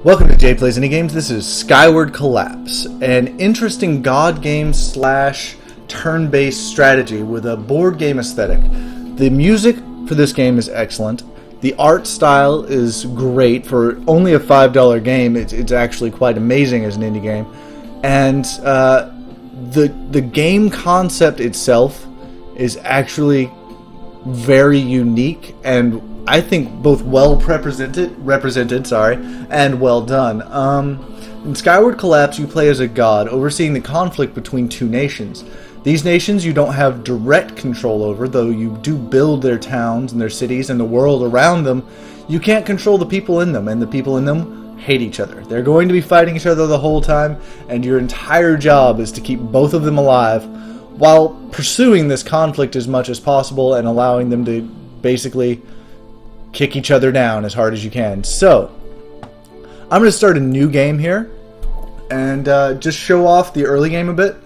Welcome to Jay Plays Any Games. This is Skyward Collapse, an interesting god game slash turn-based strategy with a board game aesthetic. The music for this game is excellent. The art style is great. For only a $5 game, it's actually quite amazing as an indie game. And the game concept itself is actually very unique and I think both well represented, and well done. In Skyward Collapse, you play as a god, overseeing the conflict between two nations. These nations you don't have direct control over, though you do build their towns and their cities and the world around them. You can't control the people in them, and the people in them hate each other. They're going to be fighting each other the whole time, and your entire job is to keep both of them alive, while pursuing this conflict as much as possible and allowing them to basically kick each other down as hard as you can. So, I'm going to start a new game here and just show off the early game a bit.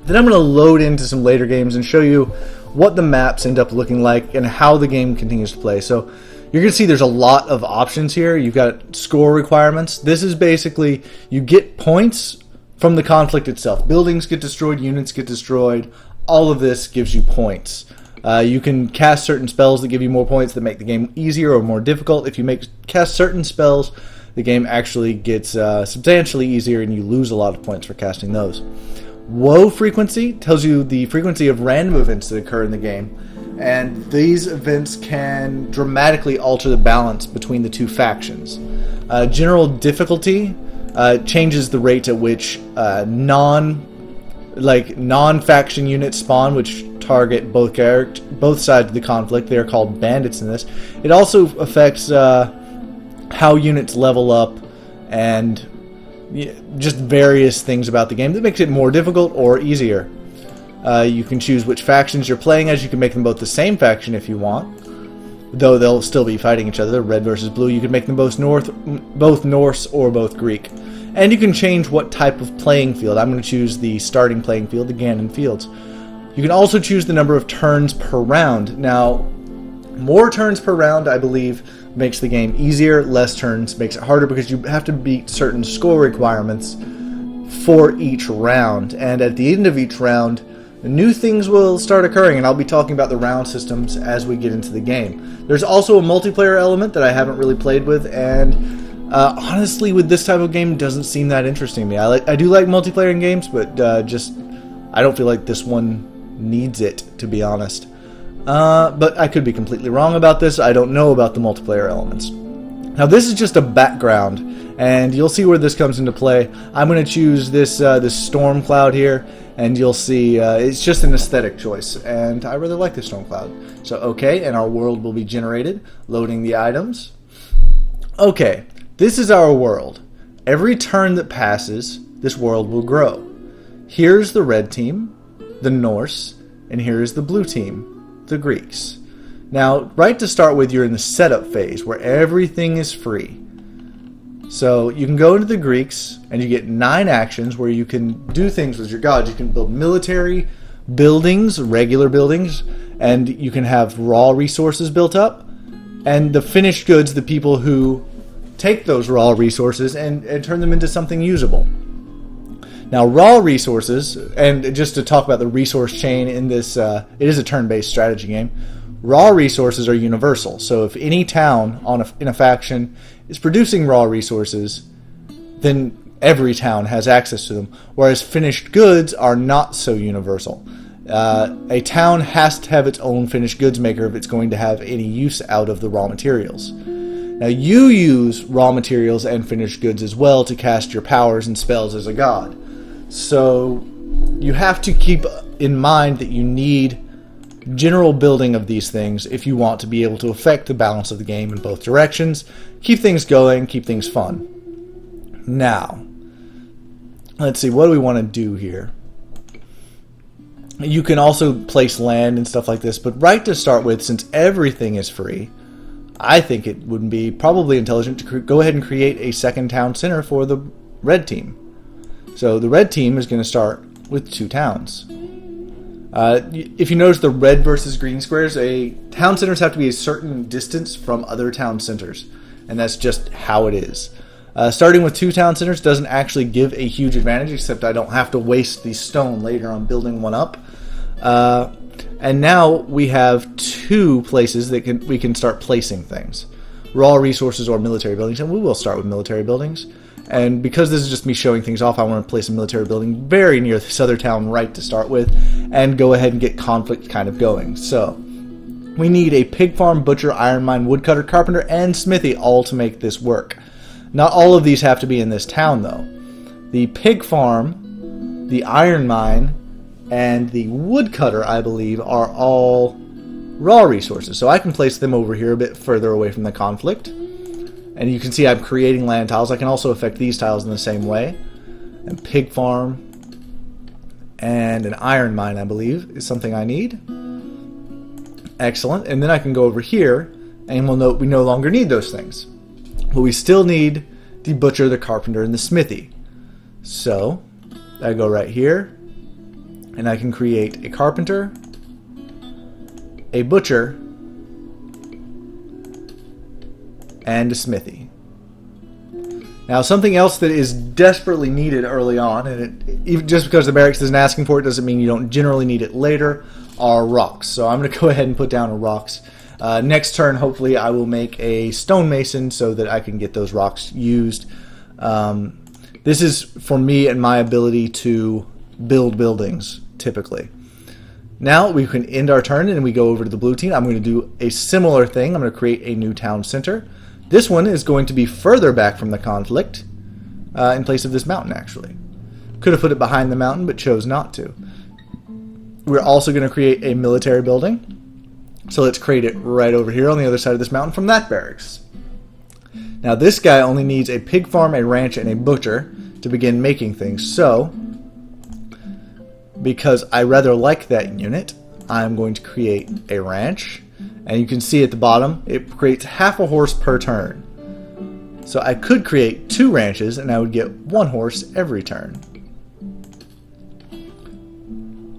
Then I'm going to load into some later games and show you what the maps end up looking like and how the game continues to play. So, you're going to see there's a lot of options here. You've got score requirements. This is basically, you get points from the conflict itself. Buildings get destroyed, units get destroyed. All of this gives you points. You can cast certain spells that give you more points that make the game easier or more difficult. If you cast certain spells, the game actually gets substantially easier and you lose a lot of points for casting those. Woe frequency tells you the frequency of random events that occur in the game. And these events can dramatically alter the balance between the two factions. General difficulty changes the rate at which non-faction units spawn, which target both sides of the conflict. They are called bandits in this. It also affects how units level up and just various things about the game that makes it more difficult or easier. You can choose which factions you're playing as. You can make them both the same faction if you want, though they'll still be fighting each other. Red versus blue. You can make them both Norse or both Greek. And you can change what type of playing field. I'm going to choose the starting playing field, the Ganon Fields. You can also choose the number of turns per round. Now, more turns per round, I believe, makes the game easier. Less turns makes it harder because you have to beat certain score requirements for each round. And at the end of each round, new things will start occurring, and I'll be talking about the round systems as we get into the game. There's also a multiplayer element that I haven't really played with, and honestly, with this type of game, it doesn't seem that interesting to me. I do like multiplayer in games, but I don't feel like this one needs it, to be honest. But I could be completely wrong about this. I don't know about the multiplayer elements. Now, this is just a background, and you'll see where this comes into play. I'm going to choose this storm cloud here, and you'll see it's just an aesthetic choice, and I really like this storm cloud. So, okay, and our world will be generated, loading the items. Okay. This is our world. Every turn that passes, this world will grow. Here's the red team, the Norse, and here's the blue team, the Greeks. Now, right to start with, you're in the setup phase where everything is free. So you can go into the Greeks and you get 9 actions where you can do things with your gods. You can build military buildings, regular buildings, and you can have raw resources built up. And the finished goods, the people who take those raw resources and turn them into something usable. Now, raw resources, and just to talk about the resource chain in this, it is a turn-based strategy game. Raw resources are universal. So if any town in a faction is producing raw resources, then every town has access to them. Whereas finished goods are not so universal. A town has to have its own finished goods maker if it's going to have any use out of the raw materials. Now, you use raw materials and finished goods as well to cast your powers and spells as a god. So, you have to keep in mind that you need general building of these things if you want to be able to affect the balance of the game in both directions, keep things going, keep things fun. Now, let's see, what do we want to do here? You can also place land and stuff like this, but right to start with, since everything is free, I think it would be probably intelligent to go ahead and create a second town center for the red team. So the red team is going to start with 2 towns. If you notice the red versus green squares, town centers have to be a certain distance from other town centers. And that's just how it is. Starting with 2 town centers doesn't actually give a huge advantage, except I don't have to waste the stone later on building one up. And now we have 2 places that we can start placing things. Raw resources or military buildings, and we will start with military buildings. And because this is just me showing things off, I want to place a military building very near this other town right to start with, and go ahead and get conflict kind of going. So, we need a pig farm, butcher, iron mine, woodcutter, carpenter, and smithy all to make this work. Not all of these have to be in this town, though. The pig farm, the iron mine, and the woodcutter, I believe, are all raw resources. So I can place them over here a bit further away from the conflict. And you can see I'm creating land tiles. I can also affect these tiles in the same way. And pig farm and an iron mine, I believe, is something I need. Excellent. And then I can go over here, and we'll note we no longer need those things. But we still need the butcher, the carpenter, and the smithy. So I go right here, and I can create a carpenter, a butcher, and a smithy. Now, something else that is desperately needed early on, and even just because the barracks isn't asking for it doesn't mean you don't generally need it later, are rocks. So I'm going to go ahead and put down rocks. Next turn, hopefully, I will make a stonemason so that I can get those rocks used. This is for me and my ability to build buildings, typically. Now we can end our turn and we go over to the blue team. I'm going to do a similar thing. I'm going to create a new town center. This one is going to be further back from the conflict in place of this mountain, actually. Could have put it behind the mountain, but chose not to. We're also going to create a military building. So let's create it right over here on the other side of this mountain from that barracks. Now this guy only needs a pig farm, a ranch, and a butcher to begin making things. So, because I rather like that unit, I'm going to create a ranch. And you can see at the bottom, it creates half a horse per turn. So I could create 2 ranches, and I would get 1 horse every turn.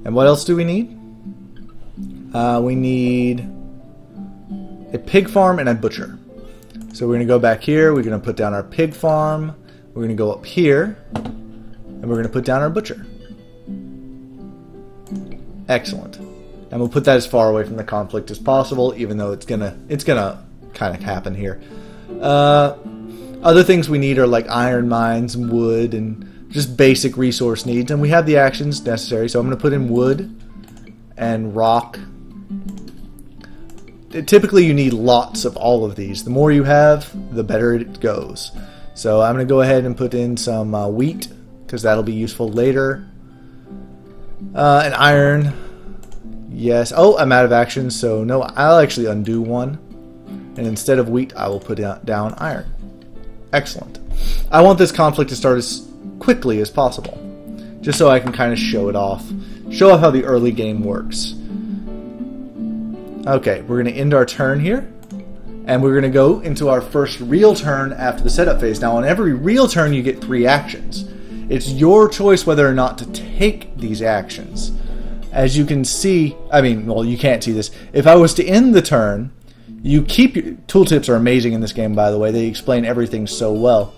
And what else do we need? We need a pig farm and a butcher. So we're going to go back here, we're going to put down our pig farm, we're going to go up here, and we're going to put down our butcher. Excellent. And we'll put that as far away from the conflict as possible, even though it's gonna kind of happen here. Other things we need are like iron mines, and wood, and just basic resource needs. And we have the actions necessary, so I'm going to put in wood and rock. Typically you need lots of all of these. The more you have, the better it goes. So I'm going to go ahead and put in some wheat, because that'll be useful later. And iron. Yes. Oh, I'm out of actions, so no, I'll actually undo one. And instead of wheat, I will put down iron. Excellent. I want this conflict to start as quickly as possible, just so I can kind of show it off. Show off how the early game works. Okay, we're going to end our turn here. And we're going to go into our first real turn after the setup phase. Now, on every real turn, you get 3 actions. It's your choice whether or not to take these actions. As you can see, I mean, well, you can't see this. If I was to end the turn, you keep your tooltips are amazing in this game, by the way. They explain everything so well.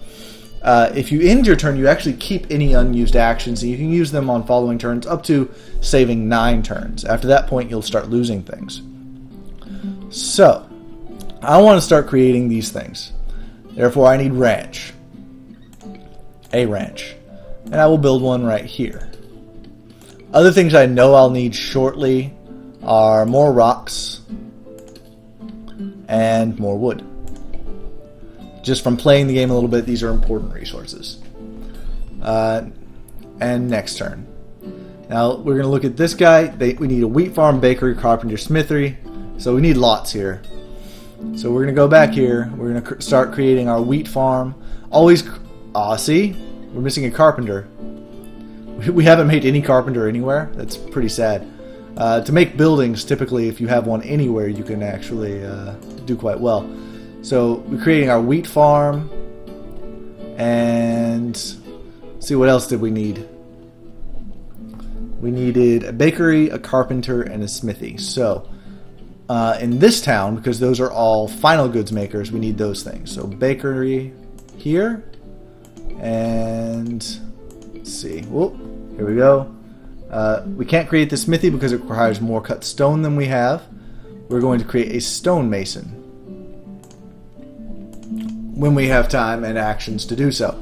If you end your turn, you actually keep any unused actions, and you can use them on following turns up to saving 9 turns. After that point, you'll start losing things. So, I want to start creating these things. Therefore, I need ranch. A ranch. And I will build one right here. Other things I know I'll need shortly are more rocks and more wood. Just from playing the game a little bit, these are important resources. And next turn. Now, we're going to look at this guy. We need a wheat farm, bakery, carpenter, smithery. So we need lots here. So we're going to go back here. We're going to start creating our wheat farm. Always, see? We're missing a carpenter. We haven't made any carpenter anywhere. That's pretty sad. To make buildings, typically, if you have one anywhere, you can actually do quite well. So we're creating our wheat farm. And let's see, what else did we need? We needed a bakery, a carpenter, and a smithy. So in this town, because those are all final goods makers, we need those things. So bakery here, And let's see. Whoop, here we go. We can't create the smithy because it requires more cut stone than we have. We're going to create a stonemason when we have time and actions to do so.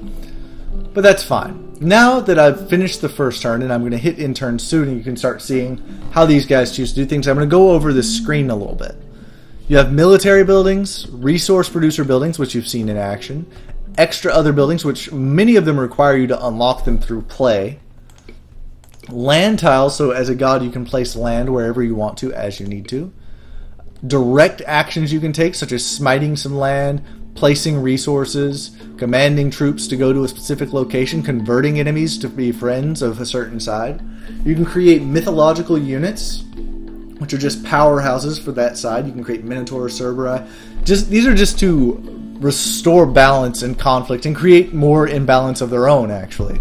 But that's fine. Now that I've finished the first turn, and I'm going to hit in turn soon, and you can start seeing how these guys choose to do things, I'm going to go over this screen a little bit. You have military buildings, resource producer buildings, which you've seen in action, extra other buildings, which many of them require you to unlock them through play, land tiles, so as a god you can place land wherever you want to as you need to, direct actions you can take, such as smiting some land, placing resources, commanding troops to go to a specific location, converting enemies to be friends of a certain side. You can create mythological units, which are just powerhouses for that side. You can create Minotaur, Cerberus. These are just to restore balance and conflict and create more imbalance of their own, actually.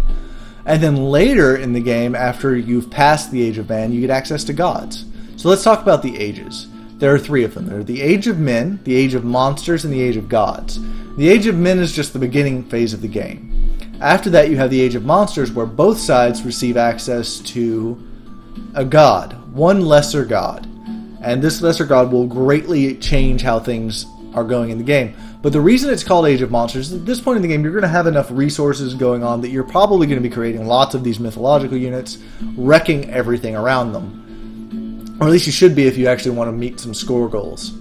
And then later in the game, after you've passed the Age of Man, you get access to gods. So let's talk about the ages. There are three of them. There are the Age of Men, the Age of Monsters, and the Age of Gods. The Age of Men is just the beginning phase of the game. After that, you have the Age of Monsters, where both sides receive access to a god, one lesser god. And this lesser god will greatly change how things are going in the game. But the reason it's called Age of Monsters is at this point in the game, you're going to have enough resources going on that you're probably going to be creating lots of these mythological units, wrecking everything around them. Or at least you should be if you actually want to meet some score goals.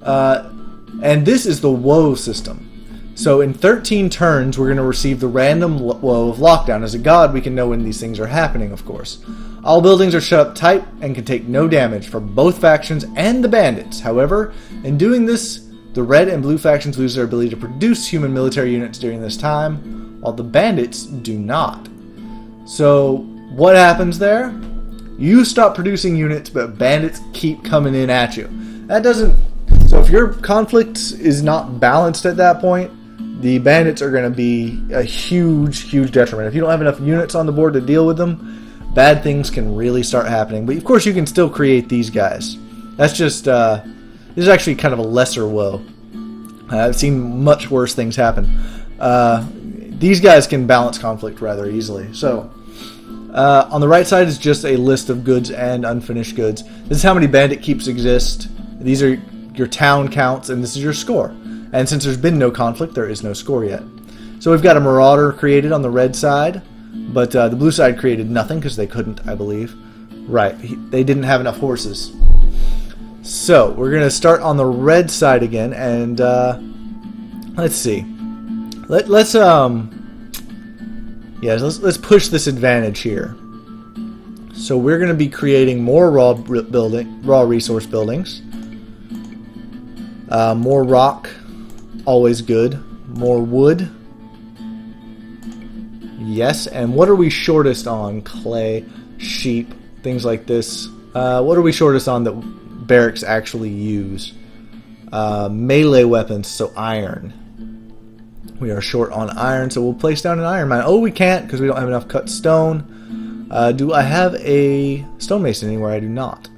And this is the woe system. So in 13 turns, we're going to receive the random woe of lockdown. As a god, we can know when these things are happening, of course. All buildings are shut up tight and can take no damage from both factions and the bandits. However, in doing this, the red and blue factions lose their ability to produce human military units during this time, while the bandits do not. So what happens there? You stop producing units, but bandits keep coming in at you. That doesn't... So if your conflict is not balanced at that point, the bandits are going to be a huge, huge detriment. If you don't have enough units on the board to deal with them, bad things can really start happening. But of course you can still create these guys. That's just... this is actually kind of a lesser woe. I've seen much worse things happen. These guys can balance conflict rather easily. So... on the right side is just a list of goods and unfinished goods. This is how many bandit keeps exist. These are your town counts, and this is your score. And since there's been no conflict, there is no score yet. So we've got a marauder created on the red side, but the blue side created nothing because they couldn't, I believe. Right, they didn't have enough horses. So we're going to start on the red side again, and let's see. Let's push this advantage here. So we're going to be creating more raw resource buildings. More rock, always good. More wood. Yes, and what are we shortest on? Clay, sheep, things like this. What are we shortest on that barracks actually use? Melee weapons, so iron. We are short on iron, so we'll place down an iron mine. Oh, we can't because we don't have enough cut stone. Do I have a stonemason anywhere? I do not.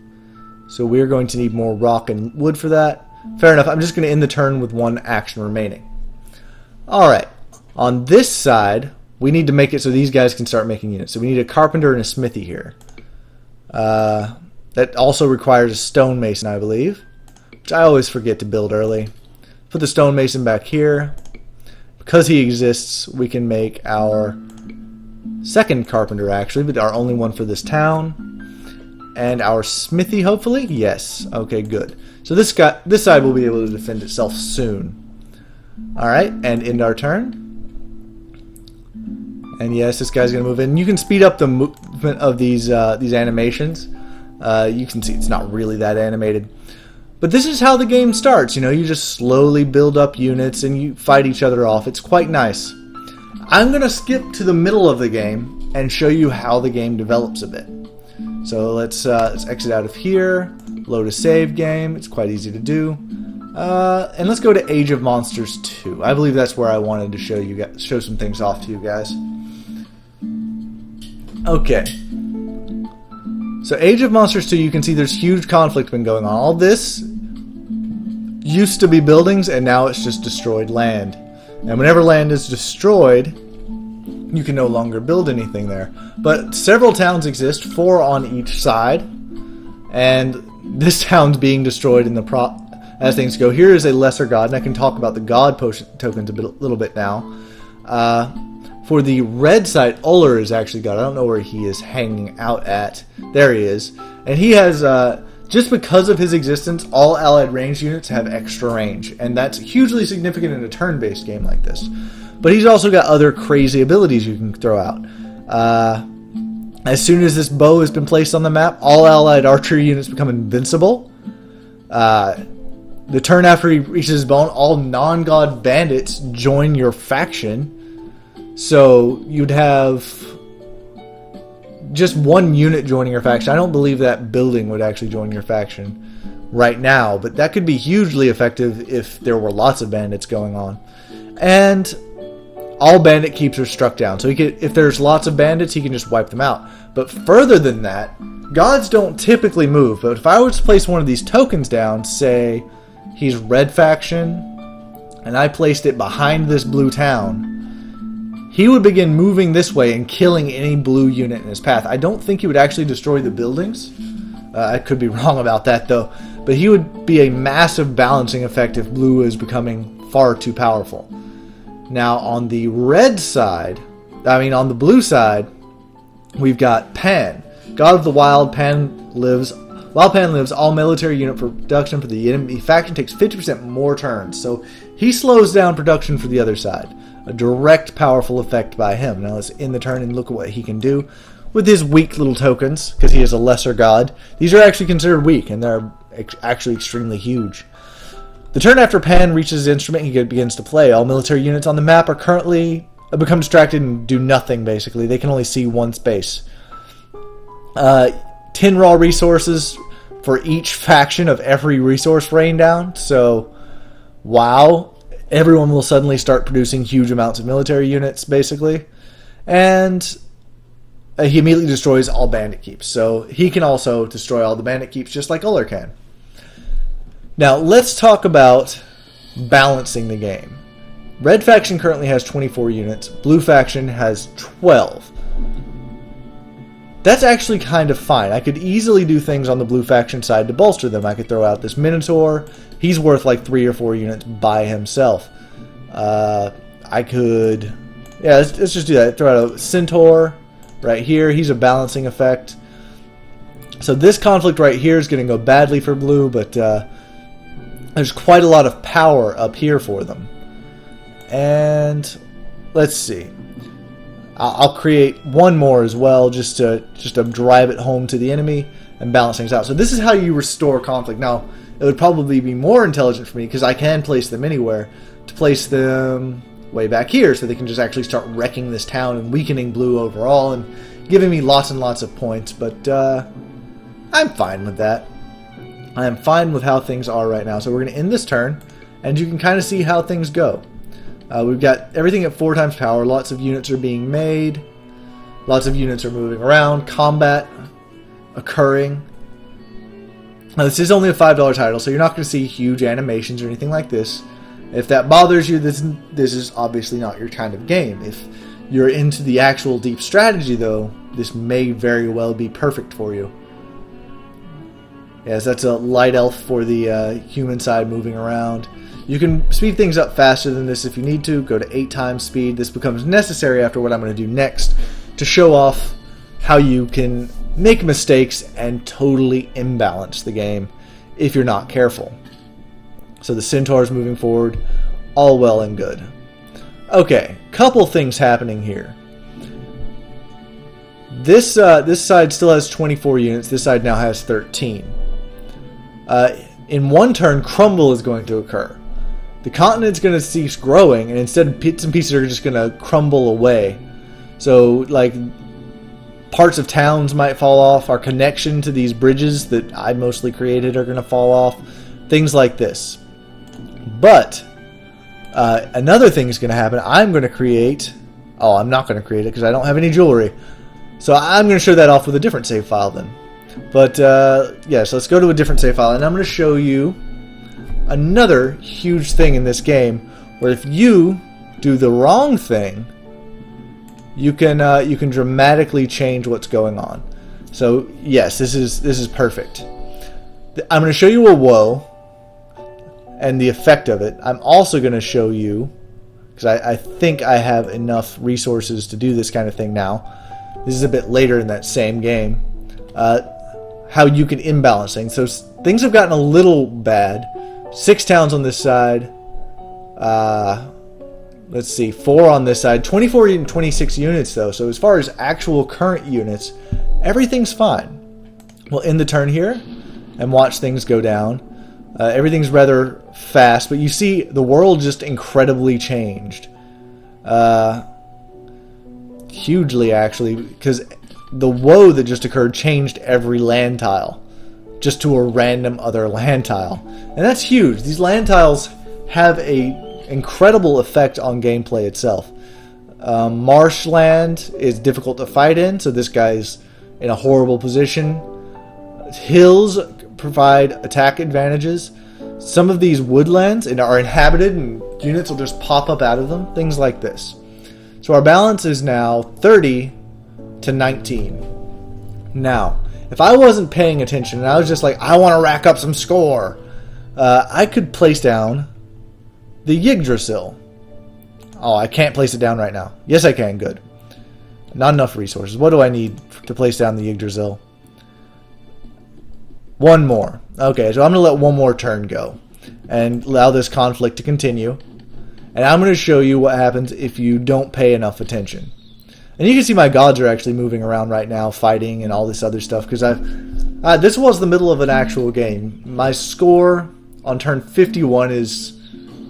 So we're going to need more rock and wood for that. Fair enough. I'm just going to end the turn with one action remaining. Alright. On this side, we need to make it so these guys can start making units. So we need a carpenter and a smithy here. That also requires a stonemason, I believe. Which I always forget to build early. Put the stonemason back here. Because he exists, we can make our second carpenter, actually, but our only one for this town. And our smithy, hopefully? Yes. Okay, good. So this side will be able to defend itself soon. Alright, and end our turn. And yes, this guy's going to move in. You can speed up the movement of these animations. You can see it's not really that animated. But this is how the game starts, you know, you just slowly build up units and you fight each other off. It's quite nice. I'm going to skip to the middle of the game and show you how the game develops a bit. So let's exit out of here, load a save game, it's quite easy to do. And let's go to Age of Monsters 2. I believe that's where I wanted to show some things off to you guys. Okay. So Age of Monsters 2, you can see there's huge conflict been going on. All this used to be buildings, and now it's just destroyed land. And whenever land is destroyed, you can no longer build anything there. But several towns exist, 4 on each side, and this town's being destroyed in the as things go. Here is a lesser god, and I can talk about the god tokens a little bit now. For the red side, Uller is actually god. I don't know where he is hanging out at. There he is. And he has, just because of his existence, all allied ranged units have extra range, and that's hugely significant in a turn-based game like this. But he's also got other crazy abilities you can throw out. As soon as this bow has been placed on the map, all allied archery units become invincible. The turn after he reaches his bone, all non-god bandits join your faction. So you'd have just one unit joining your faction. I don't believe that building would actually join your faction right now, but that could be hugely effective if there were lots of bandits going on. And all bandit keeps are struck down. So if there's lots of bandits, he can just wipe them out. But further than that, gods don't typically move. But if I was to place one of these tokens down, say he's red faction, and I placed it behind this blue town, he would begin moving this way and killing any blue unit in his path. I don't think he would actually destroy the buildings. I could be wrong about that though. But he would be a massive balancing effect if blue is becoming far too powerful. Now on the red side, on the blue side, we've got Pan, god of the wild. While Pan lives, all military unit production for the enemy faction takes 50% more turns. So he slows down production for the other side. A direct powerful effect by him. Now let's end the turn and look at what he can do with his weak little tokens, because he is a lesser god. These are actually considered weak, and they're actually extremely huge. The turn after Pan reaches his instrument, he begins to play. All military units on the map are currently become distracted and do nothing, basically. They can only see one space. 10 raw resources for each faction of every resource rain down. So, wow. Everyone will suddenly start producing huge amounts of military units, basically. And he immediately destroys all bandit keeps. So, he can also destroy all the bandit keeps just like Uller can. Now, let's talk about balancing the game. Red faction currently has 24 units. Blue faction has 12. That's actually kind of fine. I could easily do things on the blue faction side to bolster them. I could throw out this Minotaur. He's worth like 3 or 4 units by himself. I could... Yeah, let's just do that. Throw out a Centaur right here. He's a balancing effect. So this conflict right here is going to go badly for blue, but there's quite a lot of power up here for them. And let's see. I'll create one more as well, just to drive it home to the enemy and balance things out. So this is how you restore conflict. Now, it would probably be more intelligent for me, because I can place them anywhere, to place them way back here, so they can just actually start wrecking this town and weakening blue overall and giving me lots and lots of points. But I'm fine with that. I am fine with how things are right now. So we're going to end this turn, and you can kind of see how things go. We've got everything at 4 times power. Lots of units are being made. Lots of units are moving around. Combat occurring. Now, this is only a $5 title, so you're not going to see huge animations or anything like this. If that bothers you, this is obviously not your kind of game. If you're into the actual deep strategy, though, this may very well be perfect for you. Yes, that's a light elf for the human side moving around. You can speed things up faster than this if you need to. Go to 8 times speed. This becomes necessary after what I'm going to do next to show off how you can make mistakes and totally imbalance the game if you're not careful. So the Centaur is moving forward. All well and good. Okay, couple things happening here. This side still has 24 units. This side now has 13. In one turn, crumble is going to occur. The continent's going to cease growing, and instead bits and pieces are just going to crumble away. So, like, parts of towns might fall off. Our connection to these bridges that I mostly created are going to fall off. Things like this. But another thing is going to happen. I'm going to create... Oh, I'm not going to create it because I don't have any jewelry. So I'm going to show that off with a different save file then. But, yeah, so let's go to a different save file, and I'm going to show you another huge thing in this game, where if you do the wrong thing, you can dramatically change what's going on. So yes, this is perfect. I'm going to show you a woe and the effect of it. I'm also going to show you, because I think I have enough resources to do this kind of thing now. This is a bit later in that same game. How you can imbalance things. So things have gotten a little bad. 6 towns on this side. Let's see, 4 on this side. 24 and 26 units though. So as far as actual current units, everything's fine. We'll end the turn here and watch things go down. Everything's rather fast, but you see the world just incredibly changed. Hugely, actually, because the woe that just occurred changed every land tile just to a random other land tile. And that's huge. These land tiles have a incredible effect on gameplay itself. Marshland is difficult to fight in, so this guy's in a horrible position. Hills provide attack advantages. Some of these woodlands are inhabited and units will just pop up out of them. Things like this. So our balance is now 30 to 19. Now, if I wasn't paying attention and I was just like, I want to rack up some score, I could place down the Yggdrasil. Oh, I can't place it down right now. Yes, I can. Good. Not enough resources. What do I need to place down the Yggdrasil? One more. Okay, so I'm going to let one more turn go and allow this conflict to continue. And I'm going to show you what happens if you don't pay enough attention. And you can see my gods are actually moving around right now, fighting and all this other stuff, because this was the middle of an actual game. My score on turn 51 is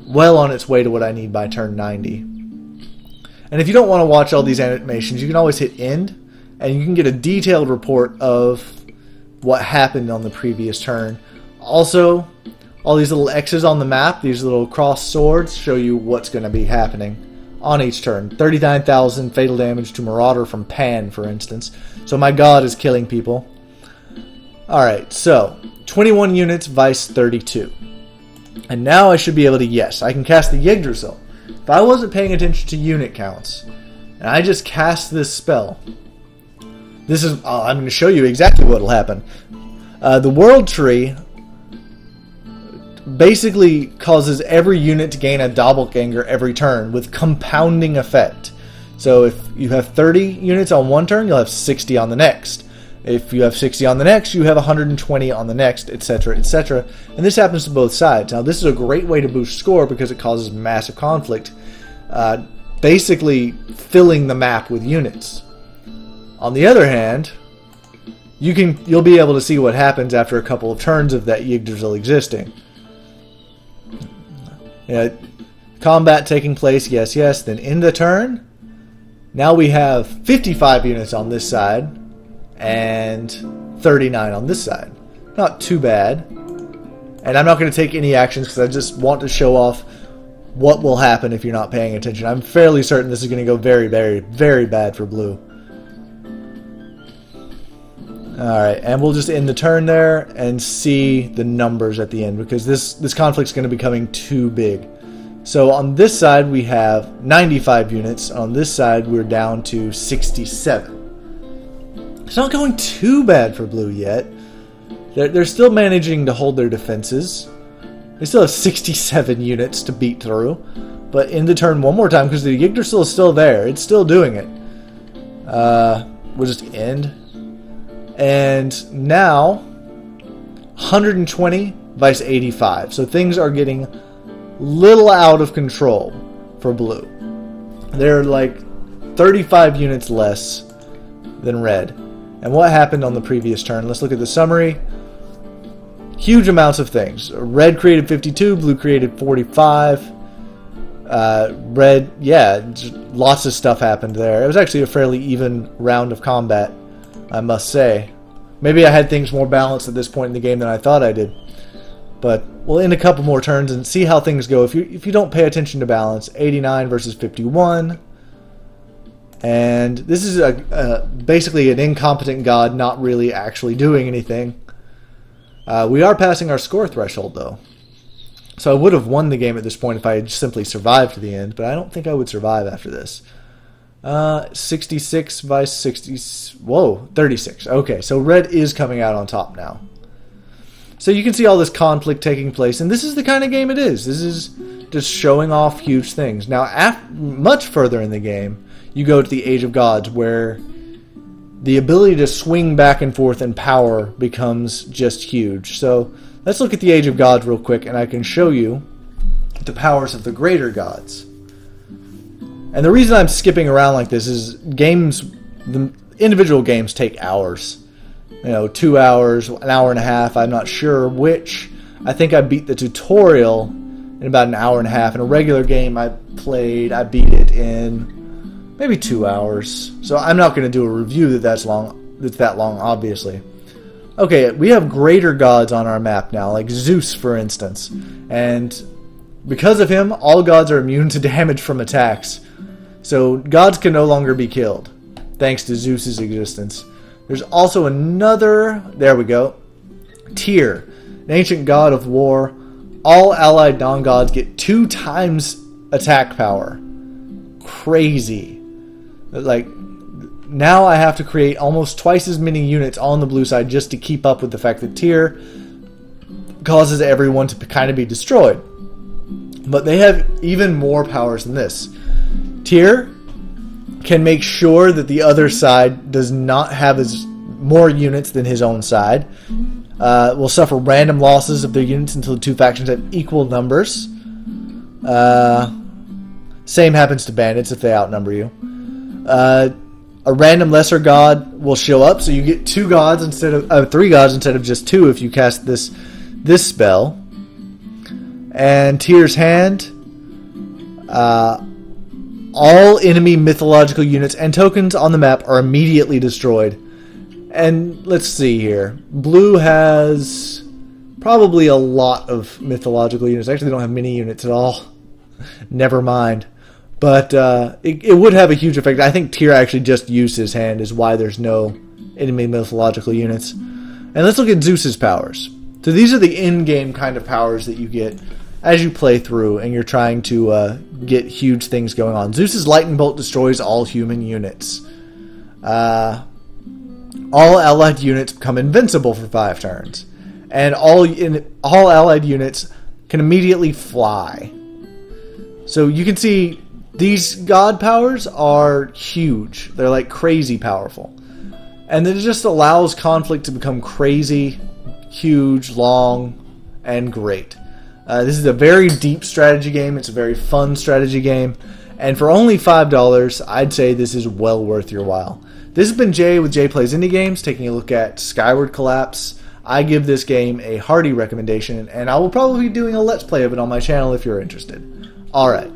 well on its way to what I need by turn 90. And if you don't want to watch all these animations, you can always hit end, and you can get a detailed report of what happened on the previous turn. Also, all these little X's on the map, these little cross swords, show you what's going to be happening on each turn. 39,000 fatal damage to Marauder from Pan, for instance. So my god is killing people. Alright, so 21 units, Vice 32. And now I should be able to, yes, I can cast the Yggdrasil. If I wasn't paying attention to unit counts, and I just cast this spell, this is, I'm going to show you exactly what will happen. The World Tree basically causes every unit to gain a doppelganger every turn with compounding effect. So if you have 30 units on one turn, you'll have 60 on the next. If you have 60 on the next, you have 120 on the next, etc., etc. And this happens to both sides. Now, this is a great way to boost score because it causes massive conflict, basically filling the map with units. On the other hand, you'll be able to see what happens after a couple of turns of that Yggdrasil existing. Combat taking place, yes, yes. Then in the turn, now we have 55 units on this side and 39 on this side. Not too bad. And I'm not going to take any actions because I just want to show off what will happen if you're not paying attention. I'm fairly certain this is going to go very, very, very bad for blue. Alright, and we'll just end the turn there and see the numbers at the end, because this conflict's going to be becoming too big. So on this side we have 95 units, on this side we're down to 67. It's not going too bad for blue yet. They're still managing to hold their defenses. They still have 67 units to beat through. But end the turn one more time, because the Yggdrasil is still there. It's still doing it. We'll just end. And now, 120 vice 85. So things are getting little out of control for blue. They're like 35 units less than red. And what happened on the previous turn? Let's look at the summary. Huge amounts of things. Red created 52, blue created 45. Red, yeah, lots of stuff happened there. It was actually a fairly even round of combat, I must say. Maybe I had things more balanced at this point in the game than I thought I did. But we'll end a couple more turns and see how things go. If you don't pay attention to balance, 89 versus 51. And this is basically an incompetent god not really actually doing anything. We are passing our score threshold, though. So I would have won the game at this point if I had simply survived to the end, but I don't think I would survive after this. 66 by 60. Whoa, 36. Okay, so red is coming out on top now. So you can see all this conflict taking place, and this is the kind of game it is. This is just showing off huge things. Now, much further in the game, you go to the Age of Gods, where the ability to swing back and forth in power becomes just huge. So let's look at the Age of Gods real quick, and I can show you the powers of the greater gods. And the reason I'm skipping around like this is the individual games take hours. 2 hours, an hour and a half, I'm not sure which. I think I beat the tutorial in about an hour and a half. In a regular game I beat it in maybe 2 hours. So I'm not going to do a review that's that long, obviously. Okay, we have greater gods on our map now, like Zeus, for instance. And because of him, all gods are immune to damage from attacks. So gods can no longer be killed, thanks to Zeus's existence. There's also another, there we go, Tyr, an ancient god of war. All allied non-gods get 2 times attack power. Crazy. Like, now I have to create almost twice as many units on the blue side just to keep up with the fact that Tyr causes everyone to kind of be destroyed. But they have even more powers than this. Tyr can make sure that the other side does not have more units than his own side. Will suffer random losses of their units until the two factions have equal numbers. Same happens to bandits if they outnumber you. A random lesser god will show up, so you get 3 gods instead of just 2 if you cast this spell. And Tyr's hand. All enemy mythological units and tokens on the map are immediately destroyed. And let's see here. Blue has probably a lot of mythological units. Actually, they don't have many units at all. Never mind. But it would have a huge effect. I think Tyr actually just used his hand is why there's no enemy mythological units. And let's look at Zeus's powers. So these are the in-game kind of powers that you get as you play through and you're trying to get huge things going on. Zeus's lightning bolt destroys all human units. All allied units become invincible for 5 turns. And all allied units can immediately fly. So you can see these god powers are huge. They're like crazy powerful. And it just allows conflict to become crazy, huge, long, and great. This is a very deep strategy game. It's a very fun strategy game. And for only $5, I'd say this is well worth your while. This has been Jay with Jay Plays Indie Games, taking a look at Skyward Collapse. I give this game a hearty recommendation, and I will probably be doing a Let's Play of it on my channel if you're interested. Alright.